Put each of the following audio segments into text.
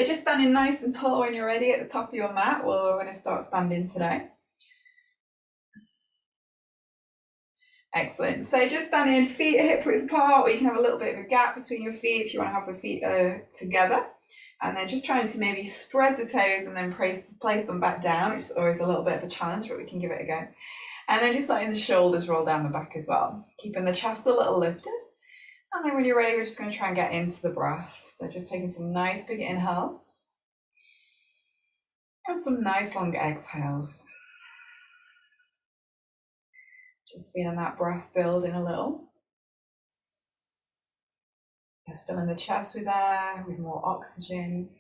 So just standing nice and tall when you're ready at the top of your mat. Well, we're going to start standing today. Excellent. So just standing feet hip width apart, or you can have a little bit of a gap between your feet if you want to have the feet together. And then just trying to maybe spread the toes and then place them back down, which is always a little bit of a challenge, but we can give it a go. And then just letting the shoulders roll down the back as well, keeping the chest a little lifted. And then when you're ready, we're just going to try and get into the breath. So just taking some nice big inhales and some nice long exhales. Just feeling that breath building a little. Just filling the chest with air, with more oxygen.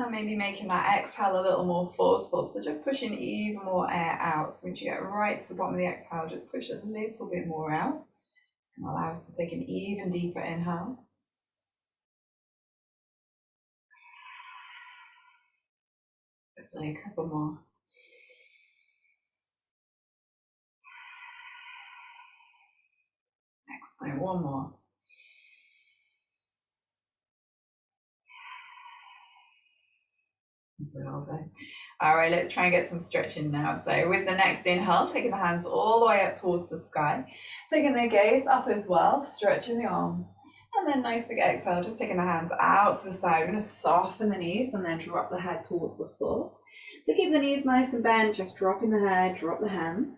Maybe making that exhale a little more forceful. So just pushing even more air out. So once you get right to the bottom of the exhale, just push a little bit more out. It's going to allow us to take an even deeper inhale. Hopefully a couple more. Excellent, one more. Well done. All right, let's try and get some stretching now. So with the next inhale, taking the hands all the way up towards the sky, taking the gaze up as well, stretching the arms. And then nice big exhale, just taking the hands out to the side. We're going to soften the knees and then drop the head towards the floor. So keep the knees nice and bent, just dropping the head, drop the hands.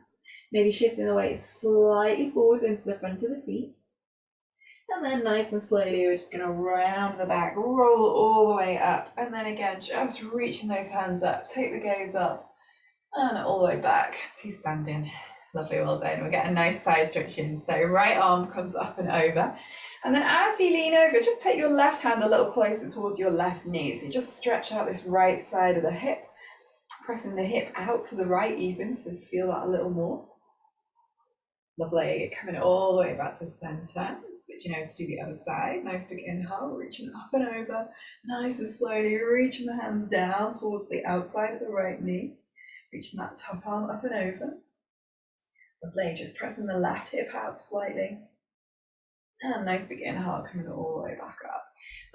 Maybe shifting the weight slightly forwards into the front of the feet. And then nice and slowly, we're just going to round the back, roll all the way up. And then again, just reaching those hands up, take the gaze up and all the way back to standing. Lovely, well done. We'll get a nice side stretching. So right arm comes up and over. And then as you lean over, just take your left hand a little closer towards your left knee. So just stretch out this right side of the hip, pressing the hip out to the right even, so feel that a little more. Lovely, coming all the way back to center, switching over to do the other side. Nice big inhale, reaching up and over. Nice and slowly reaching the hands down towards the outside of the right knee. Reaching that top arm up and over. Lovely, just pressing the left hip out slightly. And nice big inhale, coming all the way back up.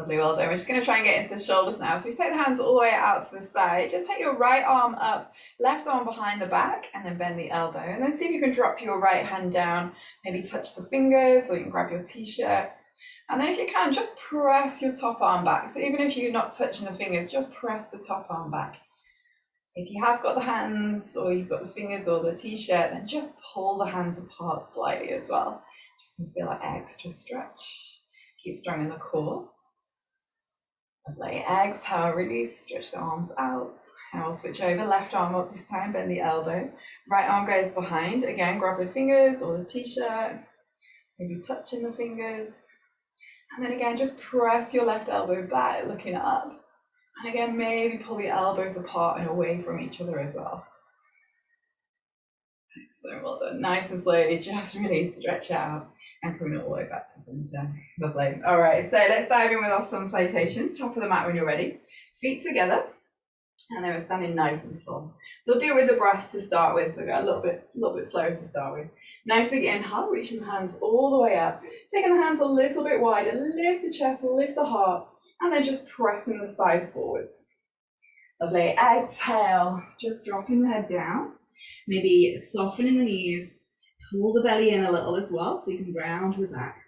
Lovely, well done. We're just going to try and get into the shoulders now. So you take the hands all the way out to the side. Just take your right arm up, left arm behind the back, and then bend the elbow. And then see if you can drop your right hand down, maybe touch the fingers, or you can grab your t-shirt. And then if you can, just press your top arm back. So even if you're not touching the fingers, just press the top arm back. If you have got the hands, or you've got the fingers or the t-shirt, then just pull the hands apart slightly as well. Just to feel that extra stretch. Keep strong in the core. Lovely. Exhale, release, stretch the arms out. And we'll switch over, left arm up this time, bend the elbow. Right arm goes behind. Again, grab the fingers or the t-shirt. Maybe touching the fingers. And then again, just press your left elbow back, looking up. And again, maybe pull the elbows apart and away from each other as well. Excellent, well done. Nice and slowly, just really stretch out and coming all the way back to center. Lovely. All right, so let's dive in with our sun salutations. Top of the mat when you're ready. Feet together, and then we're standing nice and tall. So we'll do it with the breath to start with. So go a little bit slower to start with. Nice big inhale, reaching the hands all the way up. Taking the hands a little bit wider, lift the chest, lift the heart, and then just pressing the thighs forwards. Lovely. Exhale, just dropping the head down. Maybe softening the knees, pull the belly in a little as well, so you can round the back.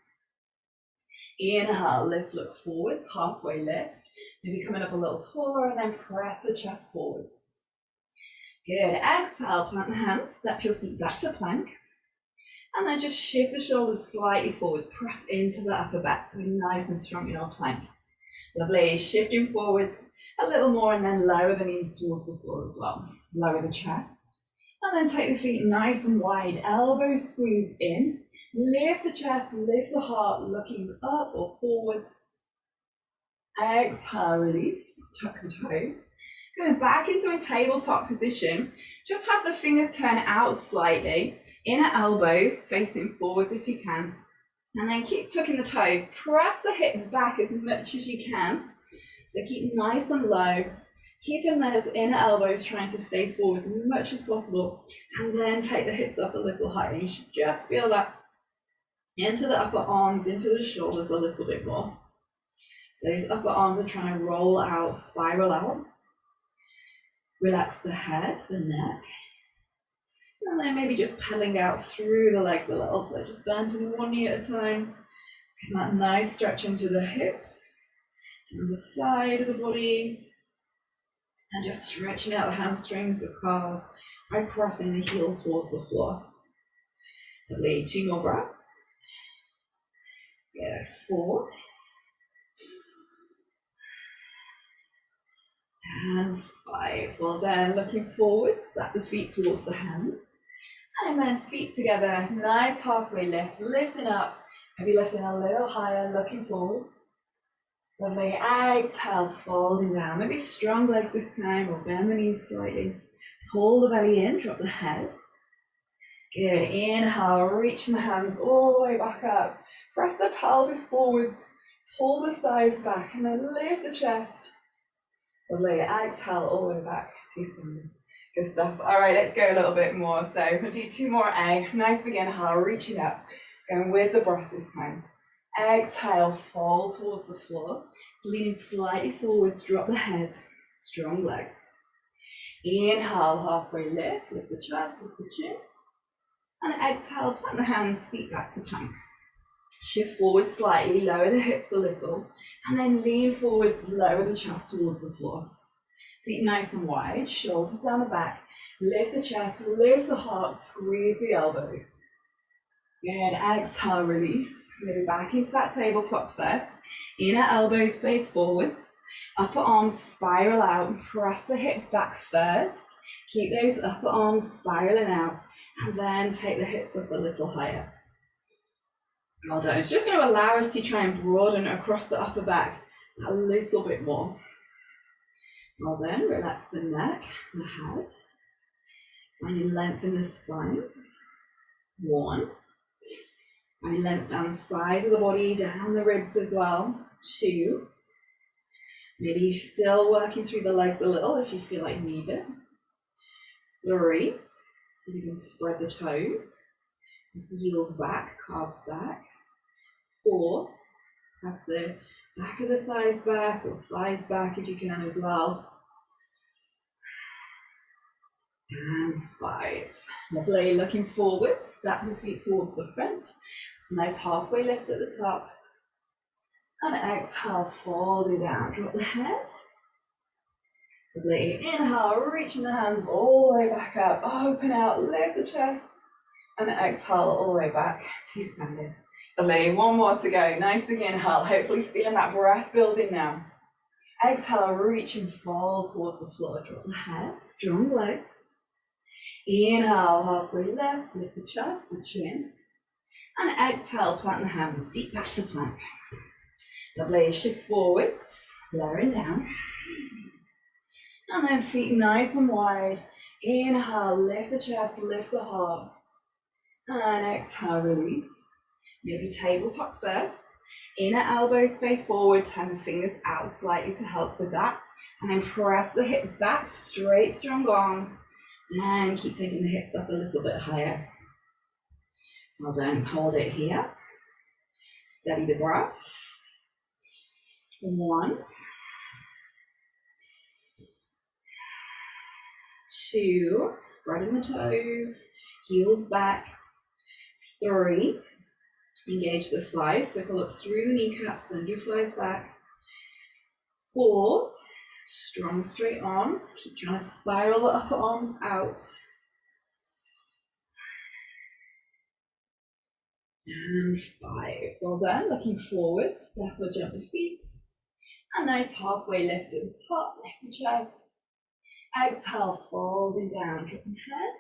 Inhale, lift, look forwards, halfway lift. Maybe coming up a little taller, and then press the chest forwards. Good. Exhale, plant the hands, step your feet back to plank. And then just shift the shoulders slightly forwards, press into the upper back, so we're nice and strong in our plank. Lovely. Shifting forwards a little more, and then lower the knees towards the floor as well. Lower the chest. And then take the feet nice and wide, elbows squeeze in, lift the chest, lift the heart, looking up or forwards. Exhale, release, tuck the toes. Going back into a tabletop position, just have the fingers turn out slightly, inner elbows facing forwards if you can. And then keep tucking the toes, press the hips back as much as you can. So keep nice and low. Keeping those inner elbows trying to face forward as much as possible, and then take the hips up a little higher. You should just feel that into the upper arms, into the shoulders a little bit more. So those upper arms are trying to roll out, spiral out. Relax the head, the neck. And then maybe just pedaling out through the legs a little. So just bending one knee at a time. Get that nice stretch into the hips, down the side of the body. And just stretching out the hamstrings, the calves, by pressing the heel towards the floor. Lovely, 2 more breaths. Good, 4. And 5. Well done. Looking forward, step the feet towards the hands. And then feet together, nice halfway lift, lifting up. Maybe lifting a little higher, looking forwards. Lovely, exhale, folding down. Maybe strong legs this time, or bend the knees slightly. Pull the belly in, drop the head. Good, inhale, reaching the hands all the way back up. Press the pelvis forwards, pull the thighs back, and then lift the chest. Lovely, exhale all the way back to standing. Good stuff. All right, let's go a little bit more. So we'll do 2 more A. Nice big inhale, reaching up, going with the breath this time. Exhale, fold towards the floor, leaning slightly forwards, drop the head, strong legs. Inhale, halfway lift the chest, lift the chin. And exhale, plant the hands, feet back to plank. Shift forward slightly, lower the hips a little, and then lean forwards, lower the chest towards the floor. Feet nice and wide, shoulders down the back, lift the chest, lift the heart, squeeze the elbows. Good, exhale, release. Maybe back into that tabletop first. Inner elbows face forwards. Upper arms spiral out. Press the hips back first. Keep those upper arms spiraling out. And then take the hips up a little higher. Well done. It's just going to allow us to try and broaden across the upper back a little bit more. Well done. Relax the neck, the head. And you lengthen the spine. 1. And length down the sides of the body, down the ribs as well. 2. Maybe still working through the legs a little if you feel like you need it. 3. So you can spread the toes. Press the heels back, calves back. 4. Press the back of the thighs back, or thighs back if you can as well. And 5. Lovely, looking forward, step the feet towards the front. Nice halfway lift at the top. And exhale, fold it down, drop the head. Lovely, inhale, reaching the hands all the way back up, open out, lift the chest. And exhale all the way back to standing. Lovely, 1 more to go, nice big inhale, hopefully feeling that breath building now. Exhale, reach and fold towards the floor, drop the head, strong legs. Inhale, halfway left, lift the chest, the chin. And exhale, plant the hands, feet back to plank. Lovely, shift forwards, lowering down. And then feet nice and wide. Inhale, lift the chest, lift the heart. And exhale, release. Maybe tabletop first. Inner elbows face forward, turn the fingers out slightly to help with that. And then press the hips back, straight, strong arms. And keep taking the hips up a little bit higher. Well done, hold it here. Steady the breath. 1. 2, spreading the toes, heels back. 3, engage the thighs, circle up through the kneecaps, send your thighs back. 4, strong straight arms, keep trying to spiral the upper arms out. And 5, well done, looking forward, step or jump the feet. A nice halfway lift at the top, lift the chest. Exhale, folding down, dropping head.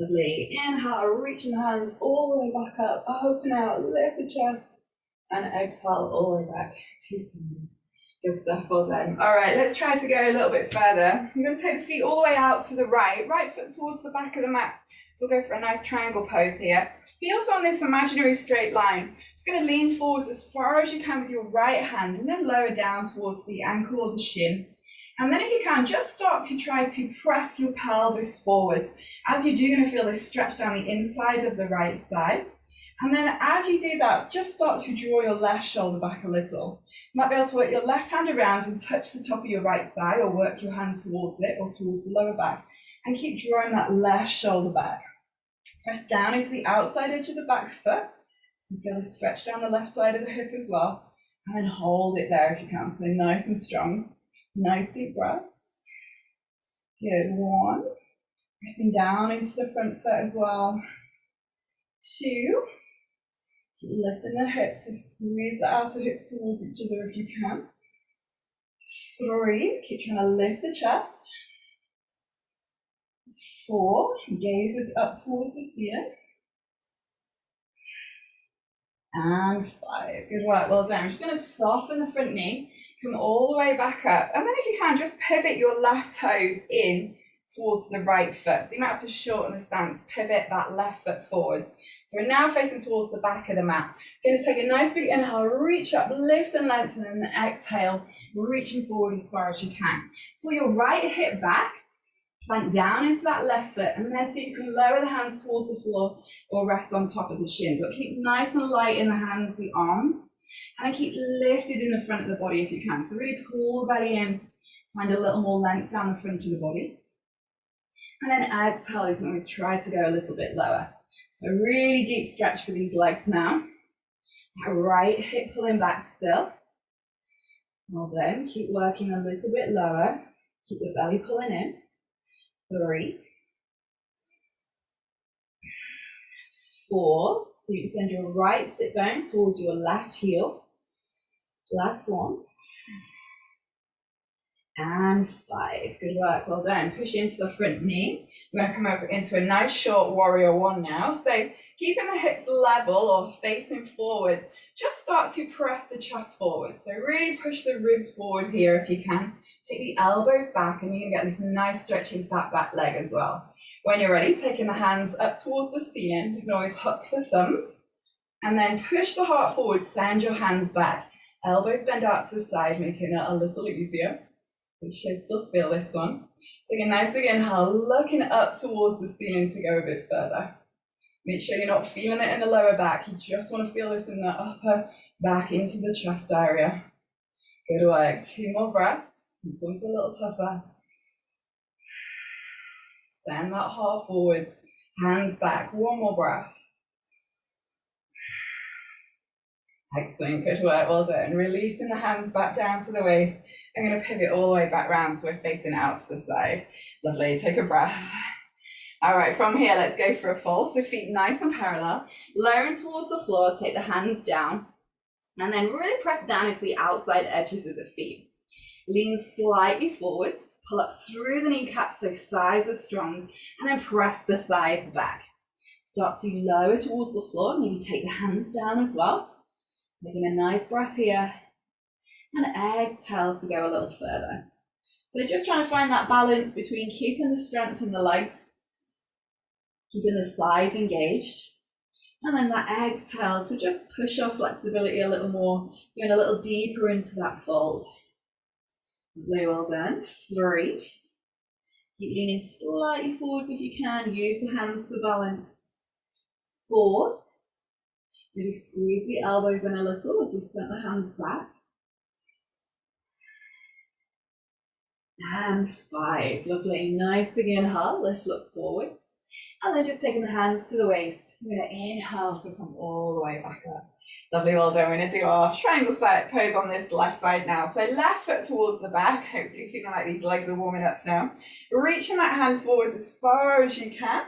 Lovely, inhale, reaching the hands all the way back up, open out, lift the chest. And exhale all the way back to standing. Good stuff, well done. All right, let's try to go a little bit further. I'm going to take the feet all the way out to the right foot towards the back of the mat. So we'll go for a nice triangle pose here. Heels on this imaginary straight line. Just going to lean forwards as far as you can with your right hand and then lower down towards the ankle or the shin. And then if you can, just start to try to press your pelvis forwards. As you do, you're going to feel this stretch down the inside of the right thigh. And then as you do that, just start to draw your left shoulder back a little. You might be able to work your left hand around and touch the top of your right thigh, or work your hand towards it or towards the lower back, and keep drawing that left shoulder back. Press down into the outside edge of the back foot, so feel the stretch down the left side of the hip as well, and then hold it there if you can, so nice and strong. Nice deep breaths. Good, 1. Pressing down into the front foot as well. 2. Keep lifting the hips, so squeeze the outer hips towards each other if you can. 3, keep trying to lift the chest. 4, gaze is up towards the ceiling. And 5, good work, well done. We're just going to soften the front knee, come all the way back up, and then if you can, just pivot your left toes in towards the right foot. So you might have to shorten the stance, pivot that left foot forwards. So we're now facing towards the back of the mat. You're going to take a nice big inhale, reach up, lift and lengthen, and then exhale, reaching forward as far as you can. Pull your right hip back, plank down into that left foot, and then see if you can lower the hands towards the floor or rest on top of the shin. But keep nice and light in the hands, the arms, and then keep lifted in the front of the body if you can. So really pull the belly in, find a little more length down the front of the body. And then exhale, you can always try to go a little bit lower. So really deep stretch for these legs now. That right hip pulling back still. Well done. Keep working a little bit lower. Keep the belly pulling in. 3, 4. So you can send your right sit bone towards your left heel. Last 1. And 5. Good work, well done. Push into the front knee. We're going to come over into a nice short warrior 1 now. So keeping the hips level or facing forwards, just start to press the chest forward. So really push the ribs forward here if you can. Take the elbows back, and you're going to get this nice stretch into that back leg as well. When you're ready, taking the hands up towards the ceiling, you can always hook the thumbs, and then push the heart forward, send your hands back. Elbows bend out to the side, making it a little easier. You should still feel this one. Take a nice big inhale, looking up towards the ceiling to go a bit further. Make sure you're not feeling it in the lower back. You just want to feel this in the upper back into the chest area. Good work. 2 more breaths. This one's a little tougher. Send that heart forwards, hands back. 1 more breath. Excellent, good work, well done. Releasing the hands back down to the waist. I'm going to pivot all the way back round so we're facing out to the side. Lovely, take a breath. All right, from here, let's go for a fold. So feet nice and parallel, lowering towards the floor, take the hands down, and then really press down into the outside edges of the feet. Lean slightly forwards, pull up through the kneecaps so thighs are strong, and then press the thighs back. Start to lower towards the floor, maybe take the hands down as well. Taking a nice breath here, and exhale to go a little further. So just trying to find that balance between keeping the strength in the legs, keeping the thighs engaged, and then that exhale to just push our flexibility a little more, going a little deeper into that fold. Very well done. 3. Keep leaning slightly forwards if you can. Use the hands for balance. 4. Maybe squeeze the elbows in a little if you've sent the hands back. And 5. Lovely. Nice big inhale. Lift, look forwards. And then just taking the hands to the waist. We're going to inhale to come all the way back up. Lovely, well done. We're going to do our triangle side pose on this left side now. So left foot towards the back. Hopefully feeling like these legs are warming up now. Reaching that hand forwards as far as you can.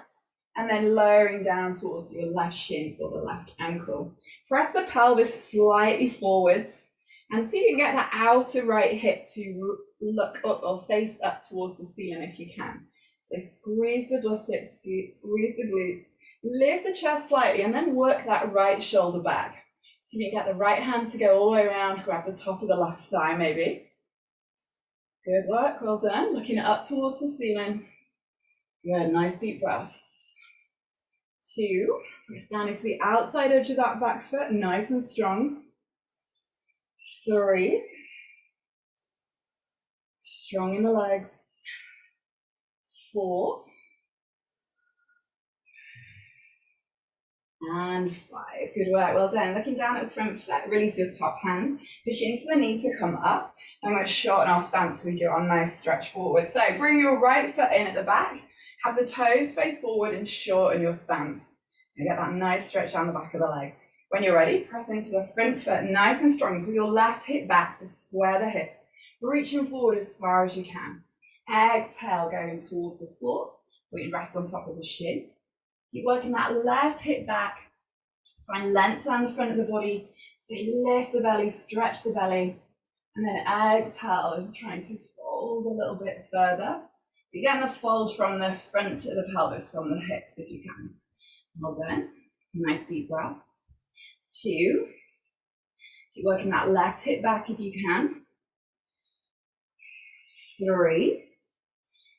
And then lowering down towards your left shin or the left ankle. Press the pelvis slightly forwards. And see if you can get that outer right hip to look up or face up towards the ceiling if you can. So squeeze the buttocks, squeeze the glutes, lift the chest slightly, and then work that right shoulder back. So you can get the right hand to go all the way around, grab the top of the left thigh maybe. Good work, well done. Looking up towards the ceiling. Good, nice deep breaths. 2, press down into the outside edge of that back foot, nice and strong. 3, strong in the legs. 4, And 5. Good work. Well done. Looking down at the front foot, release your top hand. Push into the knee to come up. I'm going to shorten our stance so we do our nice stretch forward. So bring your right foot in at the back. Have the toes face forward and shorten your stance. And get that nice stretch down the back of the leg. When you're ready, press into the front foot nice and strong. Pull your left hip back, so square the hips. Reaching forward as far as you can. Exhale, going towards the floor. We rest on top of the shin. Keep working that left hip back. Find length down the front of the body. So you lift the belly, stretch the belly. And then exhale, trying to fold a little bit further. You're getting the fold from the front of the pelvis, from the hips if you can. Well done. Nice deep breaths. 2. Keep working that left hip back if you can. 3.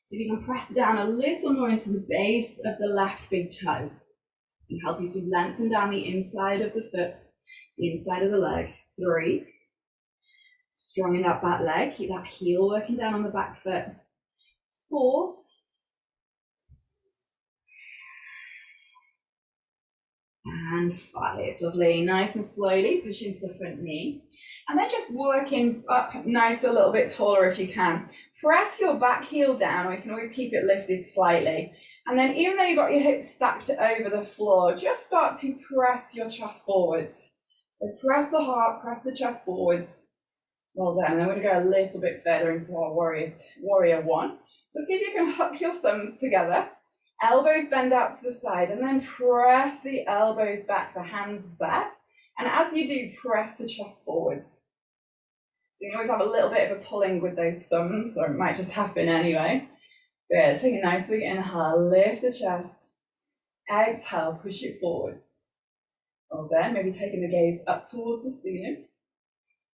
So if you can press down a little more into the base of the left big toe. It's going to help you to lengthen down the inside of the foot, the inside of the leg. 3. Strong in that back leg. Keep that heel working down on the back foot. 4. And 5. Lovely. Nice and slowly push into the front knee. And then just working up nice, a little bit taller if you can. Press your back heel down, or you can always keep it lifted slightly. And then even though you've got your hips stacked over the floor, just start to press your chest forwards. So press the heart, press the chest forwards. Well done. Then we're going to go a little bit further into our warrior 1. So see if you can hook your thumbs together. Elbows bend out to the side, and then press the elbows back, the hands back. And as you do, press the chest forwards. So you can always have a little bit of a pulling with those thumbs, or it might just happen anyway. Good. Take a nice big inhale, lift the chest. Exhale, push it forwards. Well done. Maybe taking the gaze up towards the ceiling.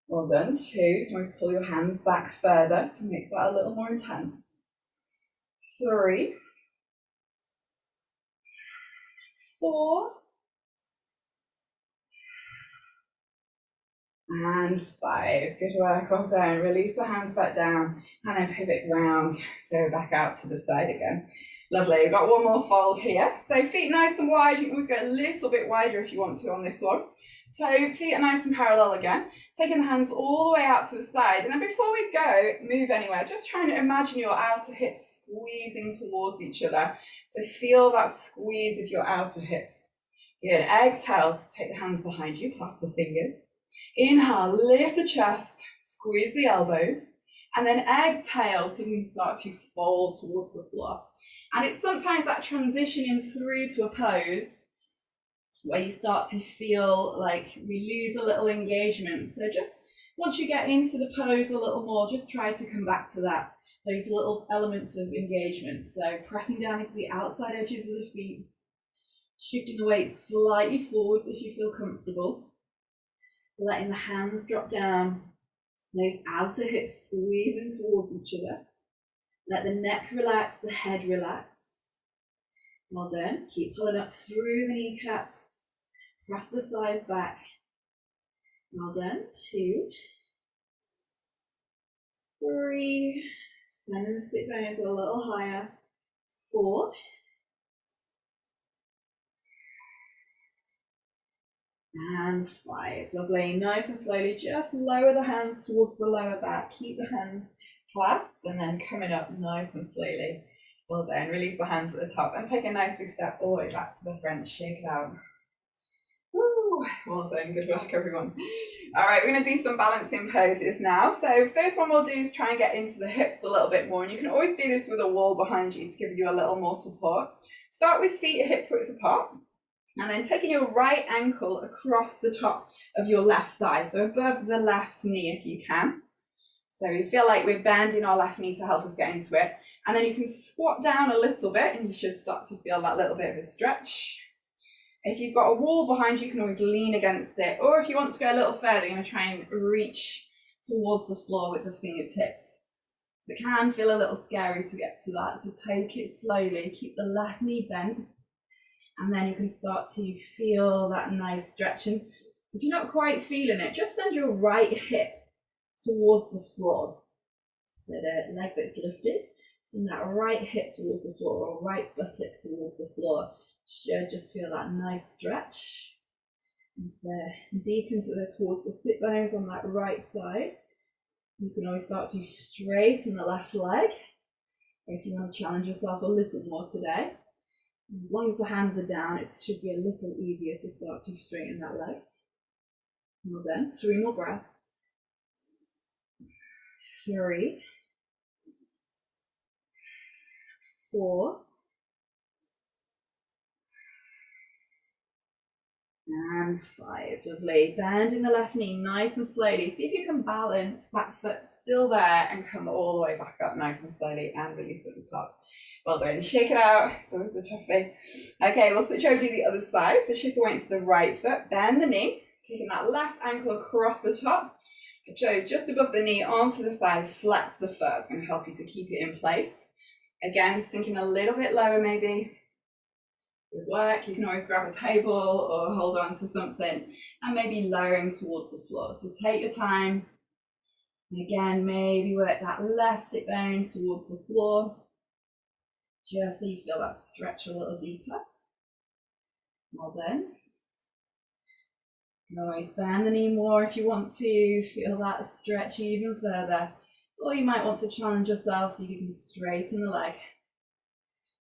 Well done. 2. You can always pull your hands back further to make that a little more intense. 3. 4. And 5. Good work. Well done. Release the hands back down and then pivot round. So back out to the side again. Lovely. We've got one more fold here. So feet nice and wide. You can always go a little bit wider if you want to on this one. So feet are nice and parallel again. Taking the hands all the way out to the side. And then before we go, move anywhere. Just trying to imagine your outer hips squeezing towards each other. So feel that squeeze of your outer hips. Good. Exhale to take the hands behind you. Clasp the fingers. Inhale, lift the chest, squeeze the elbows, and then exhale so you can start to fold towards the floor. And it's sometimes that transitioning through to a pose where you start to feel like we lose a little engagement. So just once you get into the pose a little more, just try to come back to that, those little elements of engagement. So pressing down into the outside edges of the feet, shifting the weight slightly forwards if you feel comfortable. Letting the hands drop down, those outer hips squeezing towards each other. Let the neck relax, the head relax. Well done. Keep pulling up through the kneecaps. Press the thighs back. Well done. 2, 3. Sending the sit bones a little higher. 4. And 5. Lovely. Nice and slowly, just lower the hands towards the lower back. Keep the hands clasped and then coming up nice and slowly. Well done. Release the hands at the top and take a nice big step all the way back to the front. Shake it out. Woo. Well done. Good work, everyone. All right, we're going to do some balancing poses now. So first one we'll do is try and get into the hips a little bit more. And you can always do this with a wall behind you to give you a little more support. Start with feet hip width apart. And then taking your right ankle across the top of your left thigh, so above the left knee if you can. So we feel like we're bending our left knee to help us get into it. And then you can squat down a little bit and you should start to feel that little bit of a stretch. If you've got a wall behind you, you can always lean against it. Or if you want to go a little further, you're going to try and reach towards the floor with the fingertips. So it can feel a little scary to get to that. So take it slowly, keep the left knee bent. And then you can start to feel that nice stretching. If you're not quite feeling it, just send your right hip towards the floor. So the leg that's lifted, send that right hip towards the floor, or right buttock towards the floor. Should just feel that nice stretch. And there, deep into towards the sit bones on that right side. You can always start to straighten the left leg, or if you want to challenge yourself a little more today. As long as the hands are down, it should be a little easier to start to straighten that leg. Well done. 3 more breaths. 3, 4, and 5. Lovely. Bending the left knee nice and slowly. See if you can balance that foot still there and come all the way back up nice and slowly and release at the top. Well done. Shake it out. It's always a toughie. Okay, we'll switch over to the other side. So shift the weight to the right foot. Bend the knee. Taking that left ankle across the top. So just above the knee onto the thigh. Flex the foot. It's going to help you to keep it in place. Again, sinking a little bit lower maybe. Good work. You can always grab a table or hold on to something and maybe lowering towards the floor. So take your time. And again, maybe work that left sit bone towards the floor, just so you feel that stretch a little deeper. Well done. You can always bend the knee more if you want to, feel that stretch even further. Or you might want to challenge yourself so you can straighten the leg.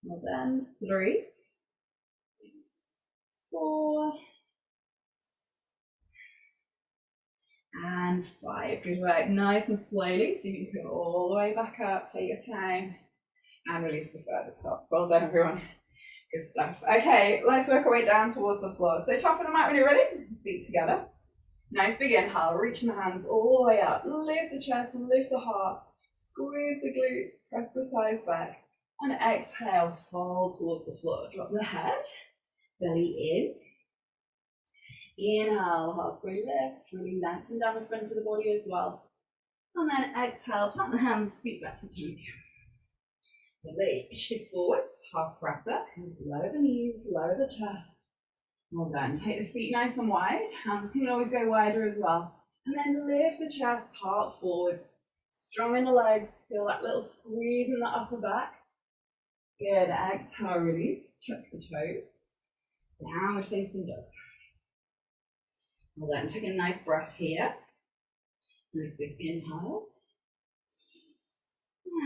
Well done. 3, 4, and 5. Good work. Nice and slowly, so you can come all the way back up. Take your time and release the foot at the top. Well done, everyone. Good stuff. Okay, let's work our way down towards the floor. So top of the mat when you're ready. Feet together. Nice big inhale. Reaching the hands all the way up. Lift the chest, lift the heart. Squeeze the glutes. Press the thighs back. And exhale. Fall towards the floor. Drop the head. Belly in. Inhale, halfway lift, really lengthen down the front of the body as well. And then exhale, plant the hands, feet back to plank. Lovely. Shift forwards, half press up, lower the knees, lower the chest. Well done. Take the feet nice and wide. Hands can always go wider as well. And then lift the chest, heart forwards. Strong in the legs, feel that little squeeze in the upper back. Good. Exhale, release, tuck the toes. Downward facing dog. Well done. Take a nice breath here. Nice big inhale.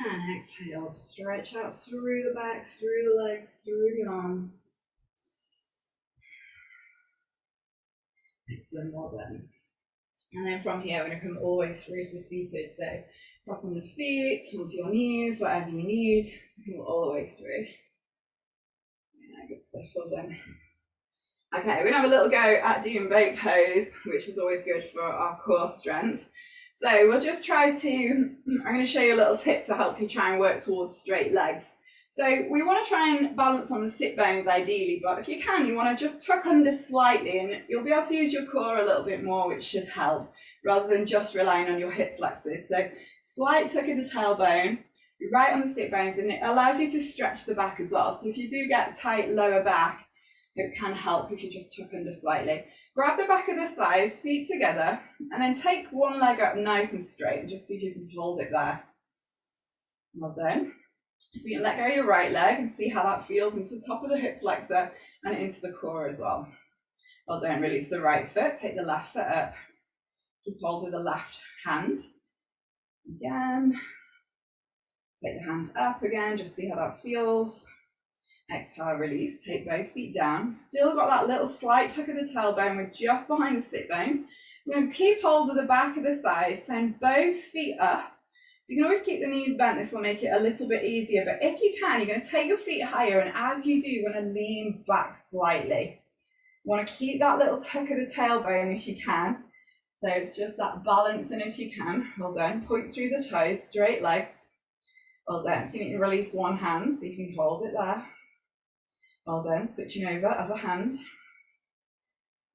And exhale. Stretch out through the back, through the legs, through the arms. Excellent. Well done. And then from here, we're going to come all the way through to seated. So crossing the feet, onto your knees, whatever you need. So come all the way through. Yeah, good stuff. Well done. Okay, we're going to have a little go at doing boat pose, which is always good for our core strength. So we'll just try to, I'm going to show you a little tip to help you try and work towards straight legs. So we want to try and balance on the sit bones ideally, but if you can, you want to just tuck under slightly and you'll be able to use your core a little bit more, which should help, rather than just relying on your hip flexors. So slight tuck of the tailbone, right on the sit bones, and it allows you to stretch the back as well. So if you do get a tight lower back, it can help if you just tuck under slightly. Grab the back of the thighs, feet together, and then take one leg up nice and straight, and just see if you can hold it there. Well done. So you can let go of your right leg and see how that feels into the top of the hip flexor and into the core as well. Well done. Release the right foot, take the left foot up. Keep hold with the left hand. Again. Take the hand up again, just see how that feels. Exhale, release, take both feet down. Still got that little slight tuck of the tailbone, we're just behind the sit bones. We're going to keep hold of the back of the thighs, send both feet up. So you can always keep the knees bent, this will make it a little bit easier, but if you can, you're going to take your feet higher, and as you do, you're going to lean back slightly. You want to keep that little tuck of the tailbone if you can. So it's just that balance, and if you can, well done. Point through the toes, straight legs. Well done. So you can release one hand, so you can hold it there. Well done. Switching over, other hand.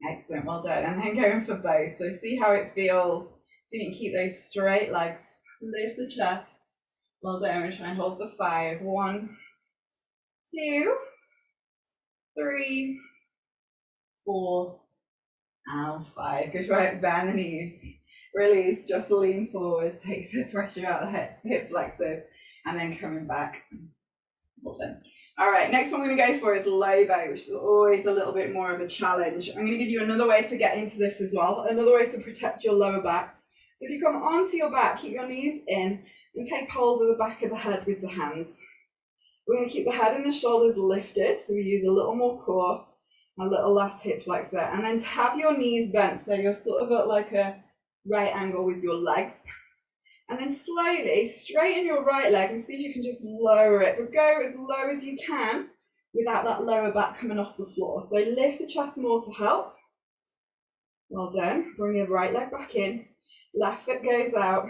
Excellent, well done. And then going for both. So see how it feels. So you can keep those straight legs. Lift the chest. Well done. We're going to try and hold for 5. 1, 2, 3, 4, and 5. Good work. Bend the knees. Release. Just lean forward. Take the pressure out of the hip flexors. And then coming back. Well done. All right, next one I'm going to go for is low bow, which is always a little bit more of a challenge. I'm going to give you another way to get into this as well, another way to protect your lower back. So if you come onto your back, keep your knees in and take hold of the back of the head with the hands. We're going to keep the head and the shoulders lifted, so we use a little more core, a little less hip flexor, and then to have your knees bent, so you're sort of at like a right angle with your legs. And then slowly straighten your right leg and see if you can just lower it, but go as low as you can without that lower back coming off the floor. So lift the chest more to help. Well done. Bring your right leg back in. Left foot goes out.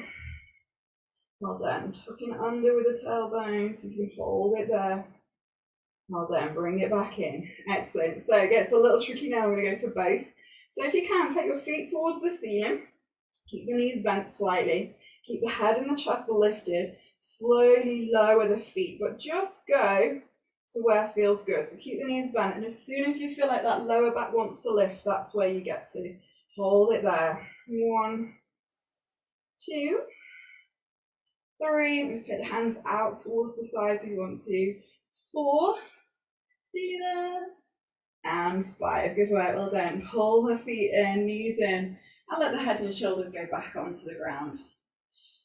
Well done. Tucking it under with the tailbone so you can hold it there. Well done. Bring it back in. Excellent. So it gets a little tricky now. We're going to go for both. So if you can, take your feet towards the ceiling. Keep the knees bent slightly. Keep the head and the chest lifted. Slowly lower the feet, but just go to where feels good. So keep the knees bent, and as soon as you feel like that lower back wants to lift, that's where you get to. Hold it there. 1, 2, 3. Just take the hands out towards the sides if you want to. 4. Be there. And 5. Good work. Well done. Pull the feet in, knees in, and let the head and shoulders go back onto the ground.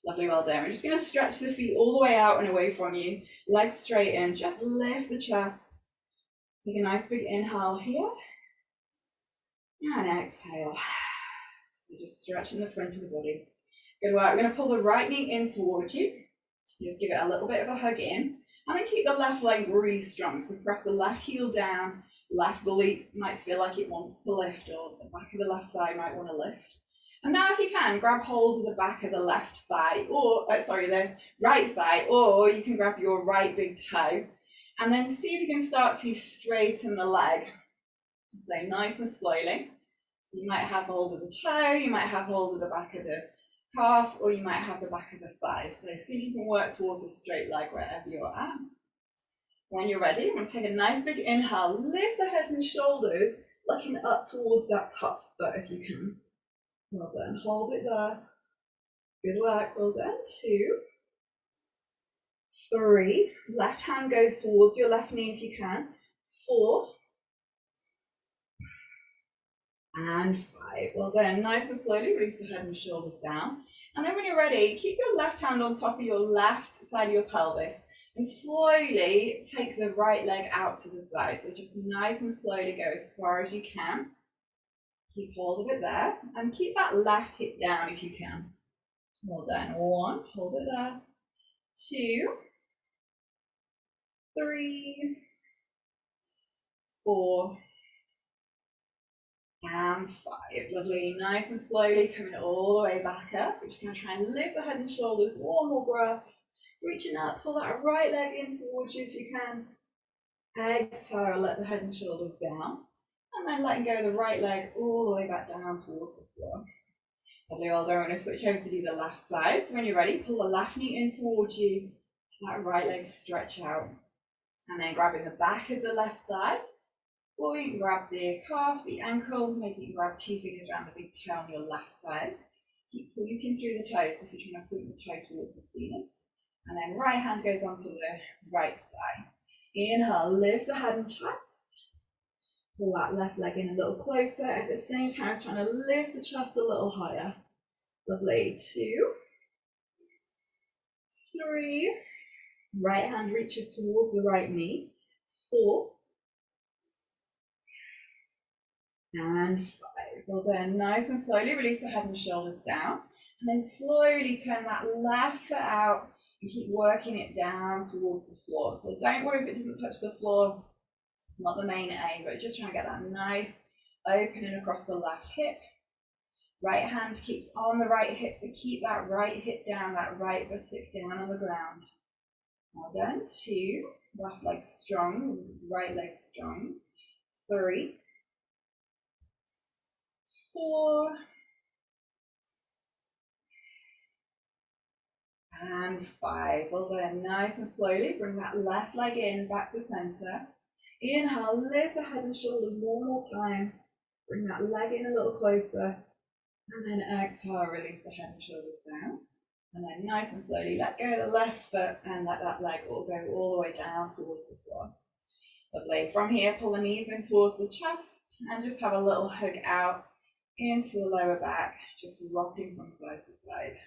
Lovely, well done. We're just going to stretch the feet all the way out and away from you. Legs straight in. Just lift the chest. Take a nice big inhale here. And exhale. So just stretching the front of the body. Good work. We're going to pull the right knee in towards you. Just give it a little bit of a hug in. And then keep the left leg really strong. So press the left heel down. Left glute might feel like it wants to lift, or the back of the left thigh might want to lift. And now if you can, grab hold of the back of the left thigh, or, the right thigh, or you can grab your right big toe, and then see if you can start to straighten the leg. So nice and slowly. So you might have hold of the toe, you might have hold of the back of the calf, or you might have the back of the thigh. So see if you can work towards a straight leg wherever you're at. When you're ready, I'm going to take a nice big inhale, lift the head and shoulders, looking up towards that top foot if you can. Well done. Hold it there. Good work. Well done. 2, 3. Left hand goes towards your left knee if you can. 4. And 5. Well done. Nice and slowly release the head and shoulders down. And then when you're ready, keep your left hand on top of your left side of your pelvis and slowly take the right leg out to the side. So just nice and slowly go as far as you can. Keep hold of it there, and keep that left hip down if you can. Well done. 1, hold it there. 2, 3, 4, and 5. Lovely. Nice and slowly coming all the way back up. We're just going to try and lift the head and shoulders. 1 more breath. Reaching up, pull that right leg in towards you if you can. Exhale, let the head and shoulders down. And then letting go of the right leg all the way back down towards the floor. Lovely, well done. We're going to switch over to do the left side. So when you're ready, pull the left knee in towards you. That right leg stretch out. And then grabbing the back of the left thigh. Or you can grab the calf, the ankle. Maybe you can grab 2 fingers around the big toe on your left side. Keep pointing through the toes if you're trying to point the toe towards the ceiling. And then right hand goes onto the right thigh. Inhale, lift the head and chest. Pull that left leg in a little closer, at the same time trying to lift the chest a little higher. Lovely. 2, 3. Right hand reaches towards the right knee. 4. And 5. Well done. Nice and slowly release the head and shoulders down. And then slowly turn that left foot out and keep working it down towards the floor. So don't worry if it doesn't touch the floor. It's not the main aim, but just trying to get that nice opening across the left hip. Right hand keeps on the right hip, so keep that right hip down, that right buttock down on the ground. Well done. 2, left leg strong, right leg strong. 3, 4, and 5. Well done. Nice and slowly bring that left leg in, back to center. Inhale, lift the head and shoulders 1 more time. Bring that leg in a little closer. And then exhale, release the head and shoulders down. And then nice and slowly let go of the left foot and let that leg all go all the way down towards the floor. Lovely. From here, pull the knees in towards the chest and just have a little hug out into the lower back, just rocking from side to side.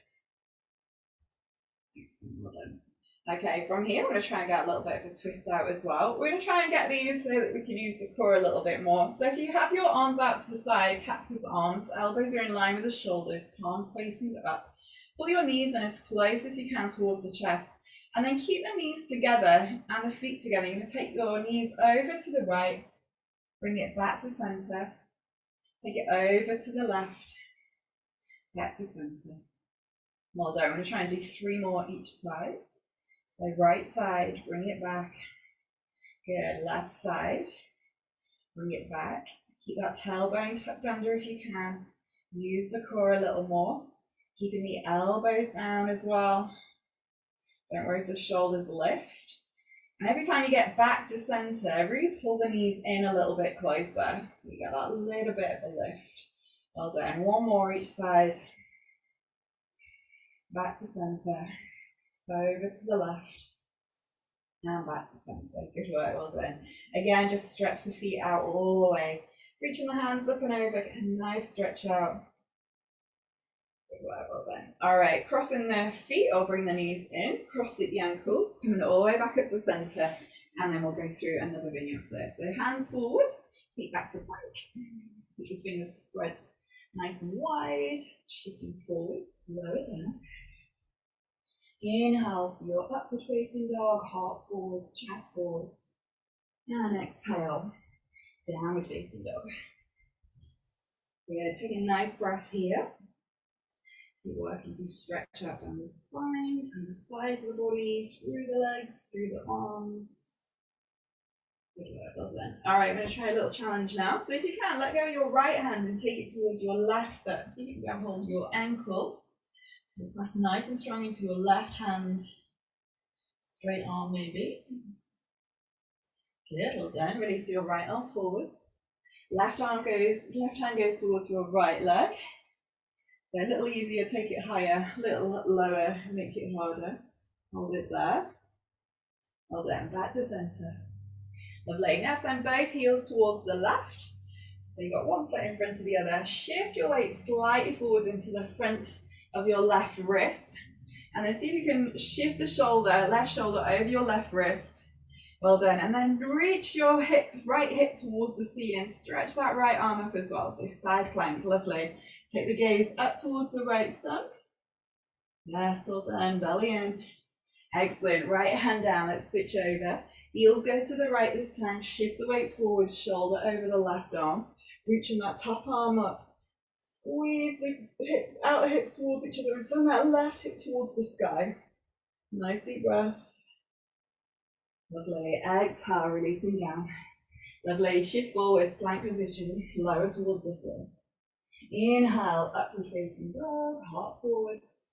Excellent, well done. Okay, from here, we're going to try and get a little bit of a twist out as well. We're going to try and get these so that we can use the core a little bit more. So if you have your arms out to the side, cactus arms, elbows are in line with the shoulders, palms facing up. Pull your knees in as close as you can towards the chest. And then keep the knees together and the feet together. You're going to take your knees over to the right, bring it back to center, take it over to the left, back to center. Well done. I'm going to try and do 3 more each side. So right side, bring it back. Good. Left side, bring it back. Keep that tailbone tucked under if you can. Use the core a little more. Keeping the elbows down as well. Don't worry if the shoulders lift. And every time you get back to center, really pull the knees in a little bit closer. So you get that little bit of a lift. Well done. 1 more each side. Back to center. Over to the left. And back to center. Good work. Well done. Again, just stretch the feet out all the way. Reaching the hands up and over. Get a nice stretch out. Good work. Well done. All right. Crossing the feet or bring the knees in. Cross the ankles. Coming all the way back up to center. And then we'll go through another vinyasa. So hands forward. Feet back to plank. Keep your fingers spread nice and wide. Shifting forward. Slow it down. Inhale for your upward facing dog, heart forwards, chest forwards. And exhale, downward facing dog. Good, take a nice breath here. Keep working to stretch out down the spine, and the sides of the body, through the legs, through the arms. Good work, well done. All right, I'm going to try a little challenge now. So if you can, let go of your right hand and take it towards your left foot. See if you can grab hold of your ankle. So press nice and strong into your left hand, straight arm maybe. Good, well done. Release your right arm forwards. Left hand goes towards your right leg. So a little easier, take it higher, a little lower, make it harder. Hold it there. Well done, back to center. Lovely. Now send both heels towards the left. So you've got one foot in front of the other. Shift your weight slightly forwards into the front of your left wrist, and then see if you can shift the shoulder, left shoulder over your left wrist. Well done. And then reach your right hip towards the ceiling. Stretch that right arm up as well. So side plank. Lovely. Take the gaze up towards the right thumb. Yes, well done. Belly in. Excellent. Right hand down. Let's switch over. Heels go to the right this time. Shift the weight forward. Shoulder over the left arm. Reaching that top arm up. Squeeze the hips, outer hips towards each other and send that left hip towards the sky. Nice deep breath. Lovely. Exhale, releasing down. Lovely. Shift forwards, plank position, lower towards the floor. Inhale, upward facing dog, heart forwards.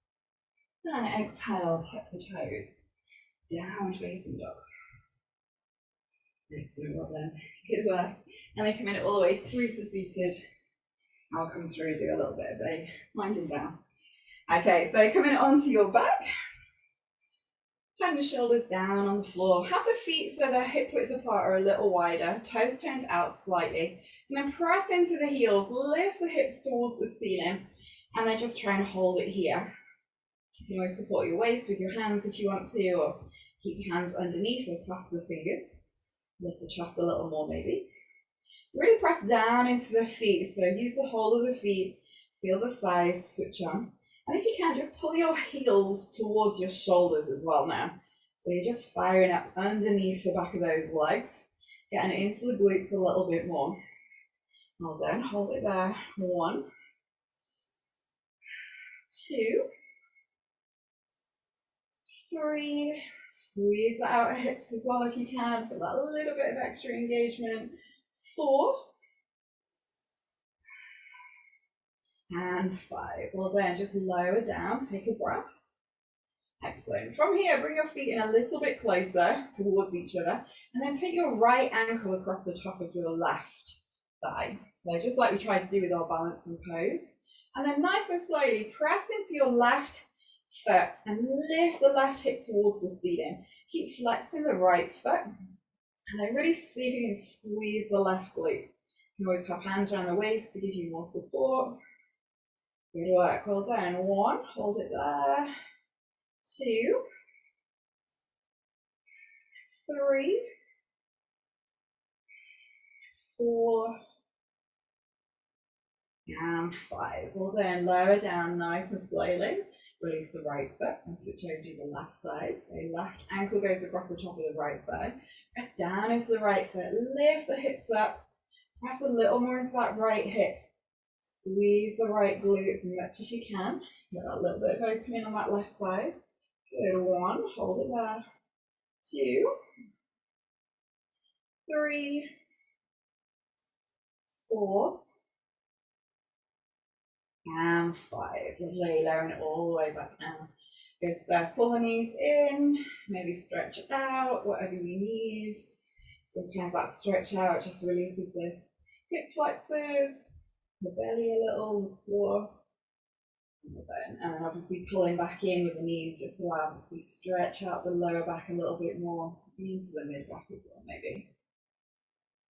And exhale, tuck the toes. Downward facing dog. Excellent, well done. Good work. And then come in all the way through to seated. I'll come through and do a little bit of a winding down. Okay, so coming onto your back. Hang the shoulders down on the floor. Have the feet so they're hip width apart or a little wider. Toes turned out slightly. And then press into the heels. Lift the hips towards the ceiling. And then just try and hold it here. You can always support your waist with your hands if you want to, or keep your hands underneath or clasp the fingers. Lift the chest a little more maybe. Really press down into the feet, so use the whole of the feet, feel the thighs switch on. And if you can, just pull your heels towards your shoulders as well now. So you're just firing up underneath the back of those legs, getting into the glutes a little bit more. Well done, hold it there. 1, 2, 3. Squeeze the outer hips as well if you can, feel that little bit of extra engagement. 4. And 5. Well done. Just lower down. Take a breath. Excellent. From here, bring your feet in a little bit closer towards each other. And then take your right ankle across the top of your left thigh. So just like we tried to do with our balance and pose. And then nice and slowly press into your left foot and lift the left hip towards the ceiling. Keep flexing the right foot. And then really see if you can squeeze the left glute. You can always have hands around the waist to give you more support. Good work, well done. 1, hold it there. 2, 3, 4, and 5. Well done. Lower down nice and slowly. Release the right foot and switch over to the left side. So left ankle goes across the top of the right thigh. Press down into the right foot. Lift the hips up. Press a little more into that right hip. Squeeze the right glute as much as you can. Get a little bit of opening on that left side. Good. 1, hold it there. 2, 3, 4, and 5. Lovely. Lowering it all the way back down. Good stuff. Pull the knees in, maybe stretch out, whatever you need. Sometimes that stretch out just releases the hip flexors, the belly a little, the core. And then obviously pulling back in with the knees just allows us to stretch out the lower back a little bit more into the mid back as well, maybe.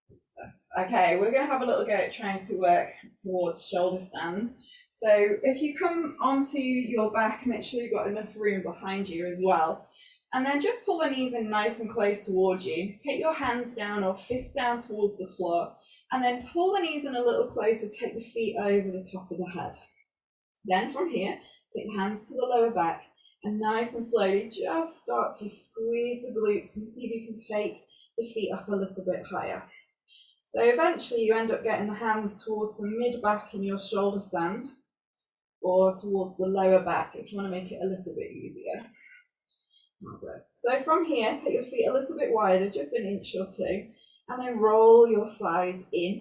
Good stuff. Okay, we're going to have a little go at trying to work towards shoulder stand. So if you come onto your back, make sure you've got enough room behind you as well. And then just pull the knees in nice and close towards you. Take your hands down or fists down towards the floor. And then pull the knees in a little closer, take the feet over the top of the head. Then from here, take the hands to the lower back and nice and slowly just start to squeeze the glutes and see if you can take the feet up a little bit higher. So eventually you end up getting the hands towards the mid back in your shoulder stand or towards the lower back if you want to make it a little bit easier. So from here, take your feet a little bit wider, just an inch or 2, and then roll your thighs in.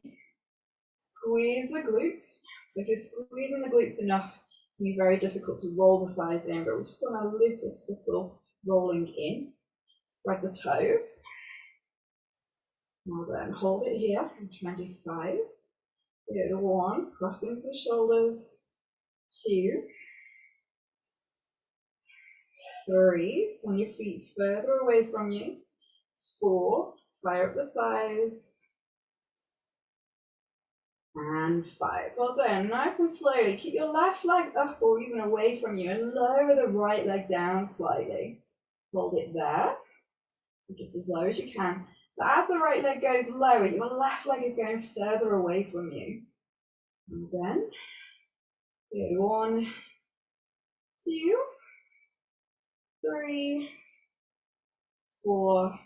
Squeeze the glutes. So if you're squeezing the glutes enough, it's going to be very difficult to roll the thighs in, but we just want a little subtle rolling in. Spread the toes. Now then, hold it here, and try and do 5. Good. 1, cross into the shoulders. 2, 3, send your feet further away from you. 4, fire up the thighs. And 5. Well done. Nice and slowly. Keep your left leg up or even away from you and lower the right leg down slightly. Hold it there. So just as low as you can. So as the right leg goes lower, your left leg is going further away from you. And then, good. 1, 2, 3, 4,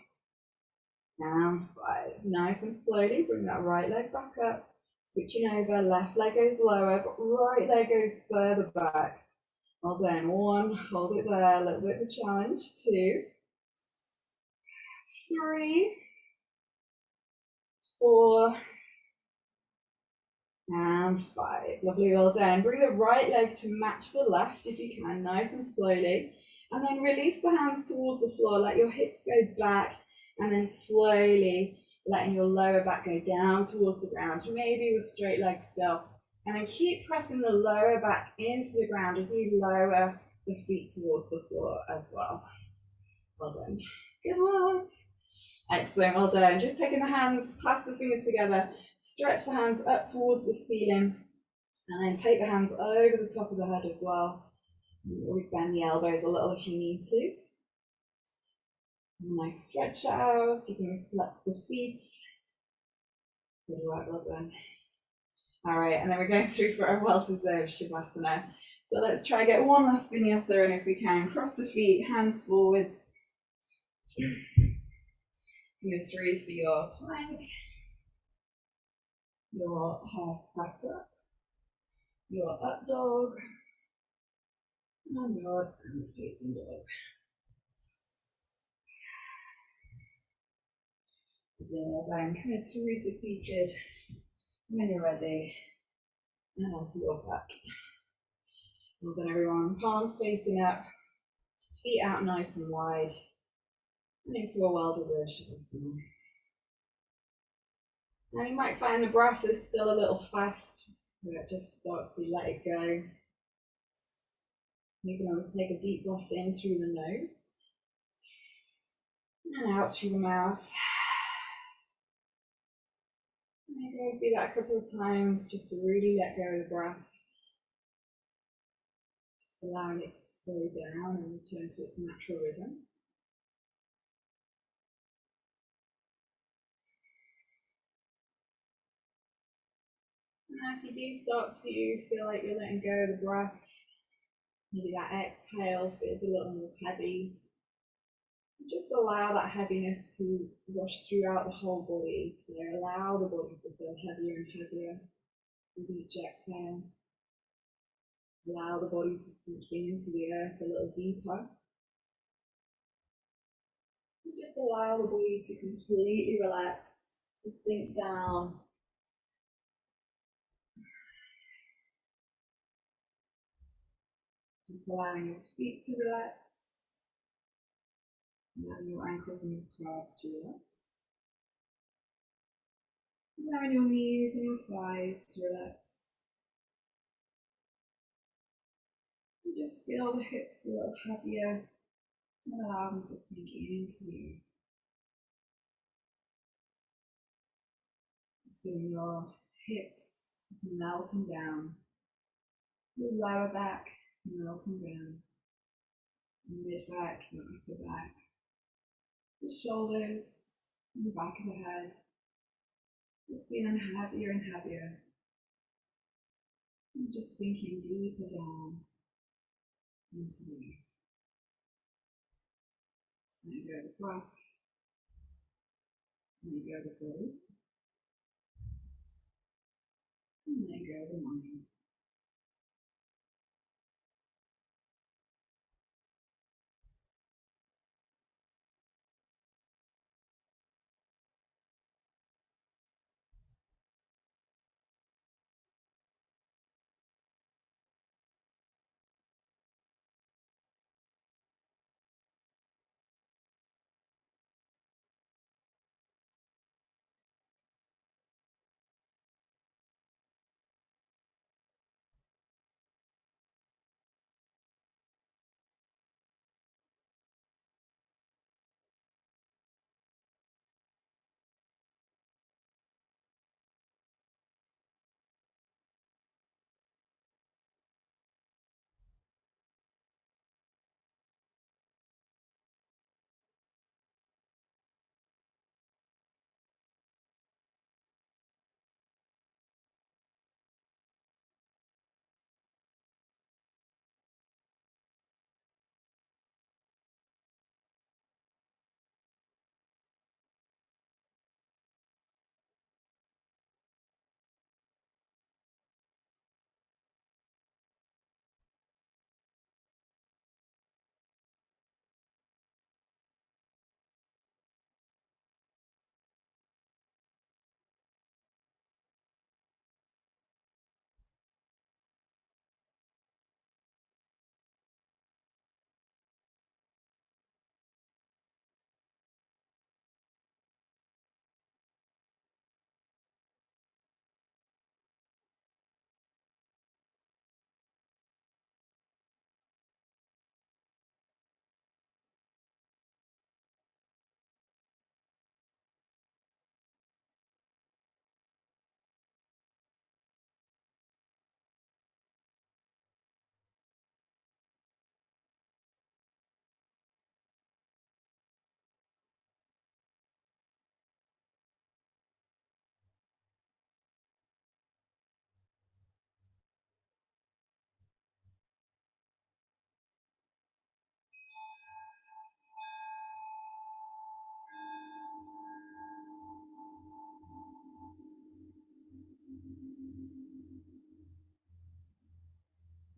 and 5. Nice and slowly bring that right leg back up. Switching over, left leg goes lower, but right leg goes further back. Well done. 1, hold it there, a little bit of a challenge. 2, 3, 4, and 5. Lovely, well done. Bring the right leg to match the left if you can, nice and slowly. And then release the hands towards the floor, let your hips go back, and then slowly letting your lower back go down towards the ground, maybe with straight legs still. And then keep pressing the lower back into the ground as you lower the feet towards the floor as well. Well done. Good work. Excellent, well done. Just taking the hands, clasp the fingers together, stretch the hands up towards the ceiling, and then take the hands over the top of the head as well. You always bend the elbows a little if you need to. Nice stretch out, you can just flex the feet. Good work, well done. All right, and then we're going through for a well-deserved Shavasana. So let's try and get one last Vinyasa, and if we can, cross the feet, hands forwards. Number 3 for your plank, your half press up, your up dog, and your downward facing dog. Well done. Come through to seated when you're ready, and onto your back. Well done, everyone. Palms facing up, feet out nice and wide, and into a well-deserved Shavasana. Now you might find the breath is still a little fast, but just start to let it go. You can always take a deep breath in through the nose and out through the mouth. You guys do that a couple of times just to really let go of the breath. Just allowing it to slow down and return to its natural rhythm. And as you do start to feel like you're letting go of the breath, maybe that exhale feels a little more heavy. Just allow that heaviness to wash throughout the whole body. So allow the body to feel heavier and heavier with each exhale. Allow the body to sink into the earth a little deeper. And just allow the body to completely relax, to sink down. Just allowing your feet to relax. Allowing your ankles and your calves to relax. Allowing your knees and your thighs to relax. And just feel the hips a little heavier and allow them to sink into you. Just feeling your hips melting down, your lower back melting down, mid back, your upper back, the shoulders, and the back of the head. Just feeling heavier and heavier. And just sinking deeper down into the earth. So let go of the breath, let go of the body, and let go of the mind.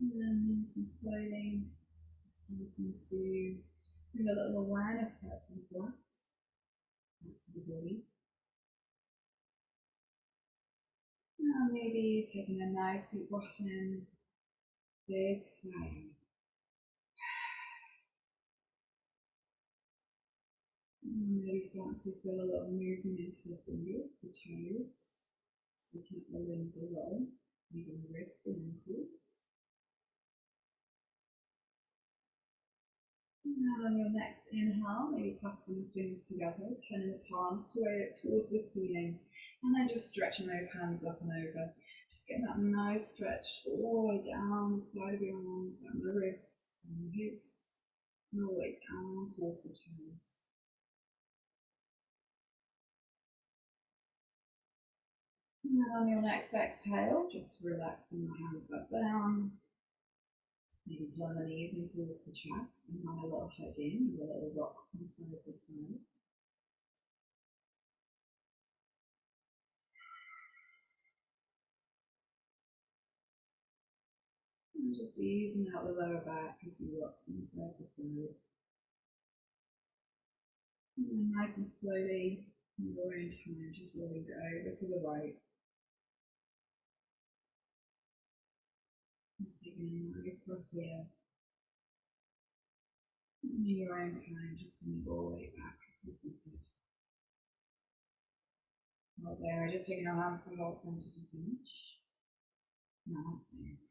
And then nice and slowly, starting to bring a little awareness back to the breath, back to the body. Now maybe taking a nice deep breath in, big sigh. And maybe start to feel a little movement into the fingers, the toes. So we keep the limbs a little, maybe the wrists and ankles. And on your next inhale, maybe clasping the fingers together, turning the palms towards the ceiling, and then just stretching those hands up and over. Just getting that nice stretch all the way down the side of the arms, down the ribs, and the hips, and all the way down towards the toes. And then on your next exhale, just relaxing the hands back down. Maybe pull the knees in towards the chest and have a little hug in, a little rock from side to side. And just easing out the lower back as you rock from side to side. And then nice and slowly, in your own time, just rolling over to the right. Just taking a nice breath here. And in your own time, just coming all the way back to seated. Well there, just taking our hands to the heart center to finish. Namaste.